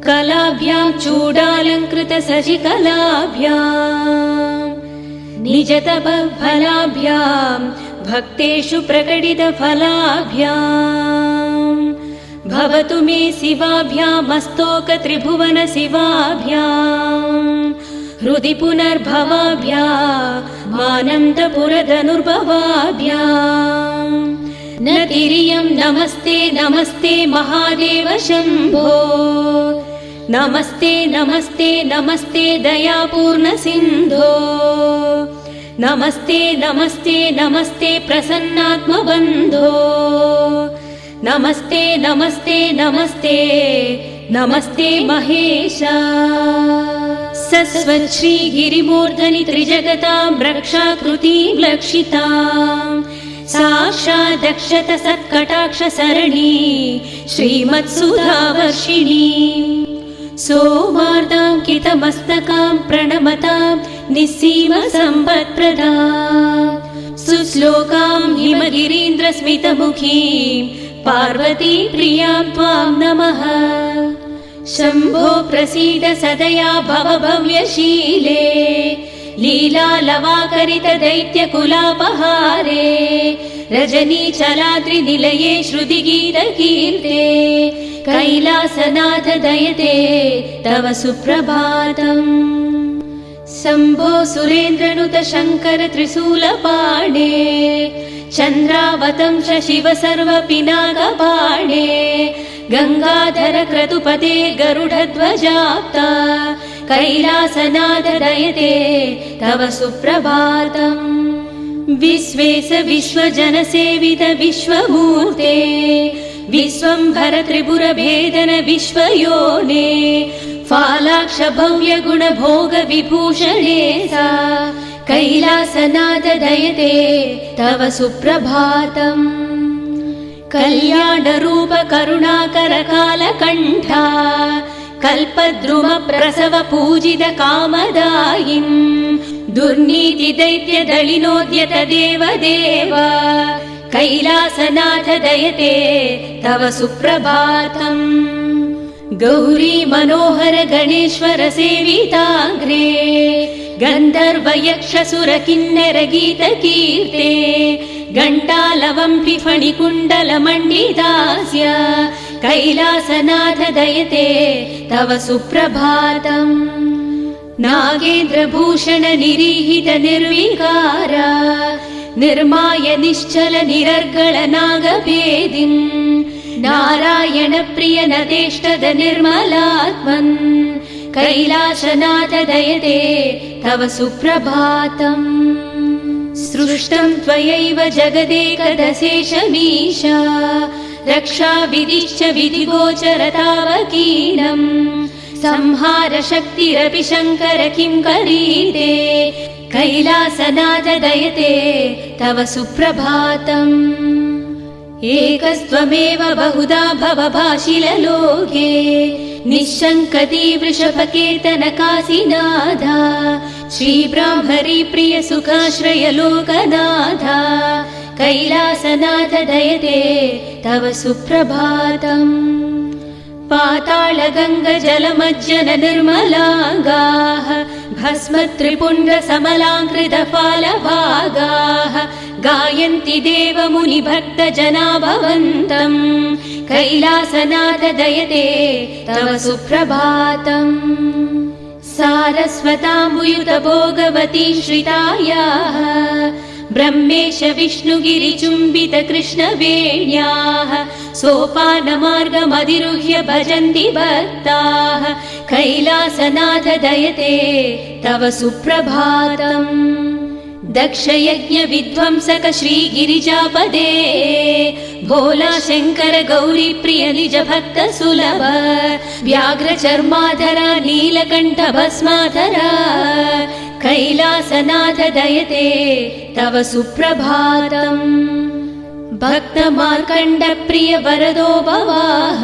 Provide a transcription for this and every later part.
कलाभ्यां चूडालङ्कृतशशिकलाभ्यां निजतपफलाभ्यां भक्तेषु प्रकटितफलाभ्यां भवतु मे शिवाभ्यां मस्तोकत्रिभुवन शिवाभ्यां हृदि पुनर्भवाभ्याम् आनन्दपुरधनुर्भवाभ्याम् न तिर्यं नमस्ते नमस्ते महादेव शम्भो नमस्ते नमस्ते नमस्ते दयापूर्ण सिन्धो नमस्ते नमस्ते नमस्ते प्रसन्नात्मबन्धो नमस्ते नमस्ते नमस्ते नमस्ते महेशा सस्वच्छ्री गिरिमूर्धनि त्रिजगतां रक्षाकृतिं लक्षितां साक्षादक्षत सत्कटाक्ष सरणि श्रीमत्सुधावर्षिणी सोमार्दाङ्कितमस्तकां प्रणमतां निस्सीम सम्पत्प्रदां सुश्लोकां हिमगिरीन्द्रस्मितमुखीं पार्वती प्रियां त्वां नमः। शम्भो प्रसीद सदया भव भव्यशीले लीलालवाकरित दैत्यकुलापहारे रजनीचलाद्रिनिलये श्रुतिगीतकीर्ते कैलासनाथ दयते तव सुप्रभातम्। शम्भो सुरेन्द्रनुत शङ्कर त्रिशूलपाणे चन्द्रावतंस शिव सर्वपिनाकपाणे गंगाधर क्रतुपते गरुडध्वजाप्ता कैलासनाथ दयते तव सुप्रभातम्। विश्वेश विश्वजनसेवित विश्वमूर्ते विश्वम्भर त्रिपुरभेदन विश्वयोने फालाक्ष भव्य गुण भोग विभूषणे सा कैलासनाथ दयते तव सुप्रभातम्। कल्याणरूप करुणाकर कालकण्ठा कल्पद्रुम प्रसव पूजित कामदायिन् दुर्नीति दैत्य दलिनोद्यत देव देव कैलासनाथ दयते तव सुप्रभातम्। गौरी मनोहर गणेश्वर सेविताग्रे गन्धर्व यक्ष सुर किन्नर गीत कीर्ते घण्टालवम्पि फणिकुण्डल मण्डितास्य कैलासनाथ दयते तव सुप्रभातम्। नागेन्द्रभूषण निरीहित निर्विकार निर्माय निश्चल निरर्गल नागभेदिन् नारायण प्रिय नदेष्टद निर्मलात्मन् कैलासनाथ दयते तव सुप्रभातम्। सृष्टं त्वयैव जगदेकदशेषमीशा रक्षाविधिश्च विधिगोचरतावकीनम् संहार शक्तिरपि शङ्कर किं करीते कैलासनाथ दयते तव सुप्रभातम्। एकस्त्वमेव बहुधा भवभाशिललोके निःशङ्कती वृषभकेतन काशीनाथा श्रीब्राह्मरी प्रिय सुखाश्रय लोकनाथा कैलासनाथ दयते तव सुप्रभातम्। पाताल गंग जलमज्जन निर्मलांगाः भस्म त्रिपुण्ड समलांकृत फालभागाः गायन्ति देव मुनि भक्त जना भवन्तम् कैलासनाथ दयते तव सुप्रभातम्। सारस्वताम्बुयुत भोगवती श्रितायाः ब्रह्मेश विष्णुगिरिचुम्बित कृष्णवेण्याः सोपानमार्गमधिरुह्य भजन्ति भक्ताः कैलासनाथ दयते तव सुप्रभातम्। दक्षयज्ञ विध्वंसक श्रीगिरिजापदे भोला शङ्कर गौरी प्रिय निज भक्त सुलभ व्याघ्र चर्माधरा नीलकण्ठ भस्माधरा कैलासनाथ दयते तव सुप्रभातम्। भक्त मार्कण्ड प्रिय वरदो भवाः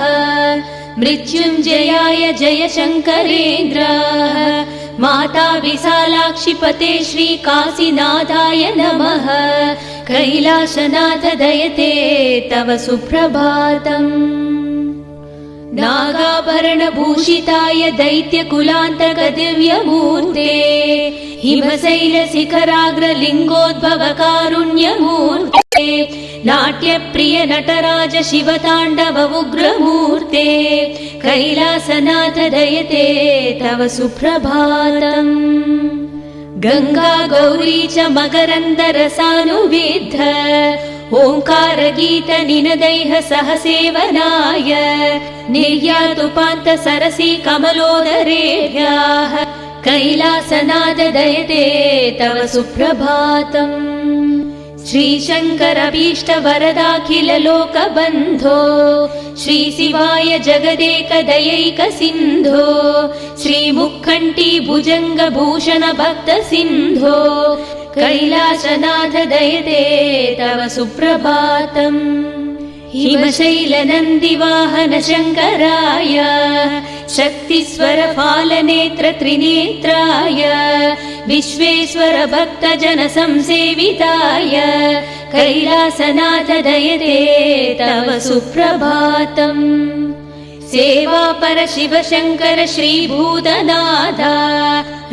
मृत्युञ्जयाय जय शङ्करेन्द्राः माता विशालाक्षिपते श्रीकाशीनाथाय नमः। कैलासनाथ दयते तव सुप्रभातम्। नागाभरणभूषिताय दैत्यकुलान्तक दिव्यमूर्ते हिमशैलशिखराग्रलिङ्गोद्भवकारुण्यमूर्ते नाट्यप्रिय नटराज शिवताण्डव उग्रमूर्ते कैलासनाथ दयते तव सुप्रभातम्। गंगा गौरी च मकरन्दरसानुविद्ध ओंकारगीत निनदैः सह सेवनाय निर्यातुपान्त सरसी कमलोदरेभ्यः कैलासनाथ दयते तव सुप्रभातम्। श्रीशङ्करभीष्ट वरदाखिल लोकबन्धो श्रीशिवाय जगदेक दयैक सिन्धो श्रीमुक्कण्ठी भुजङ्ग भूषण भक्त सिन्धो कैलासनाथ दयते तव सुप्रभातम्। हिमशैलनन्दिवाहन शङ्कराय शक्तिस्वर फालनेत्र त्रिनेत्राय विश्वेश्वर भक्तजन संसेविताय कैलासनाथ दयते तव सुप्रभातम्। सेवापर शिव शङ्कर श्रीभूतनाथ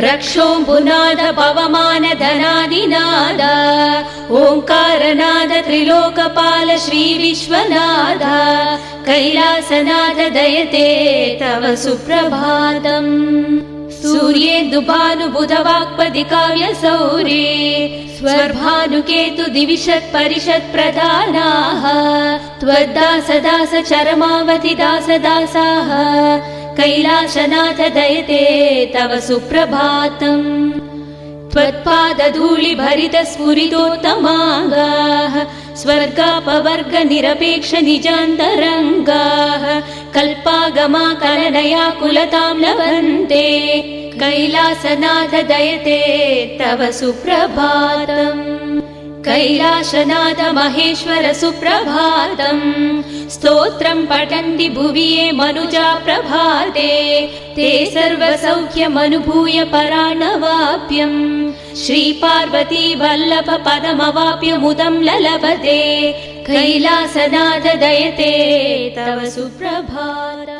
रक्षोऽम्बुनाथ पवमान धनादिनाद ओङ्कारनाद त्रिलोकपाल श्रीविश्वनाथ कैलासनाथ दयते तव सुप्रभातम्। सूर्येन्दुभानुबुधवाक्पदि काव्यसौरे स्वर्भानुकेतु दिविषत् परिषत् प्रधानाः त्वद्दास दास चरमावधि दास दासाः कैलासनाथ दयते तव सुप्रभातम्। त्वत्पादधूलि भरित स्फुरितोत्तमाङ्गाः स्वर्गापवर्ग निरपेक्ष निजान्तरङ्गाः कल्पागमा कलनया कुलतां लभन्ते कैलासनाथ दयते तव सुप्रभातम्। कैलासनाथ महेश्वर सुप्रभातम्। स्तोत्रं पठन्ति भुवि ये मनुजा प्रभाते ते सर्वसौख्यमनुभूय पराणवाप्यम् श्रीपार्वती वल्लभ पदमवाप्य मुदं ललभते कैलासनाथ दयते तव सुप्रभातम्।